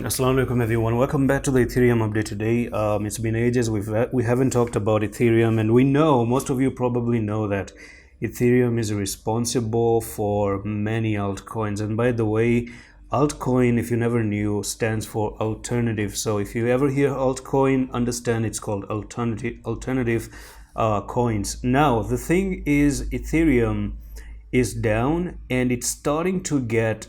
Assalamu alaikum everyone, welcome back to the Ethereum update today. It's been ages we haven't talked about Ethereum, and we know, most of you probably know, that Ethereum is responsible for many altcoins. And by the way, altcoin, if you never knew, stands for alternative. So if you ever hear altcoin, understand it's called alternative coins. Now the thing is, Ethereum is down and it's starting to get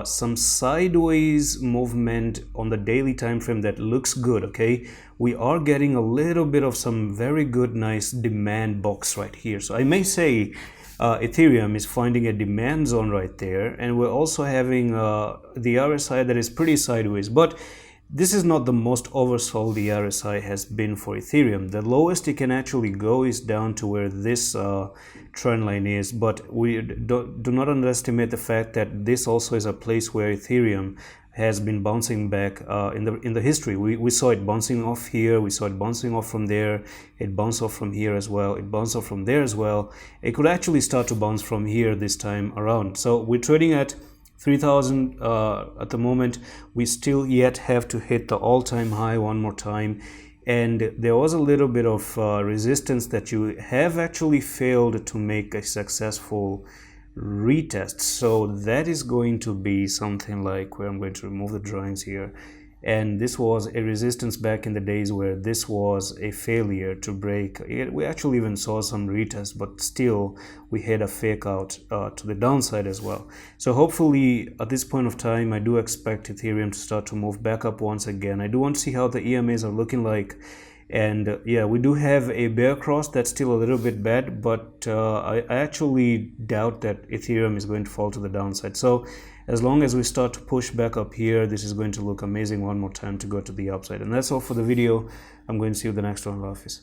some sideways movement on the daily time frame that looks good. Okay, we are getting a little bit of some very good nice demand box right here. So I may say Ethereum is finding a demand zone right there, and we're also having the RSI that is pretty sideways, but this is not the most oversold the RSI has been for Ethereum. The lowest it can actually go is down to where this trend line is, but we do not underestimate the fact that this also is a place where Ethereum has been bouncing back in the history. We saw it bouncing off here, we saw it bouncing off from there, it bounced off from here as well, it bounced off from there as well. It could actually start to bounce from here this time around. So we're trading at 3,000 at the moment. We still yet have to hit the all-time high one more time, and there was a little bit of resistance that you have actually failed to make a successful retest. So that is going to be something like where I'm going to remove the drawings here, and this was a resistance back in the days where this was a failure to break. We actually even saw some retest, but still we had a fake out to the downside as well. So hopefully at this point of time, I do expect Ethereum to start to move back up once again. I do want to see how the EMAs are looking like, and yeah, we do have a bear cross that's still a little bit bad, but I actually doubt that Ethereum is going to fall to the downside. So as long as we start to push back up here, this is going to look amazing one more time to go to the upside. And that's all for the video. I'm going to see you in the next one. Allah Hafiz.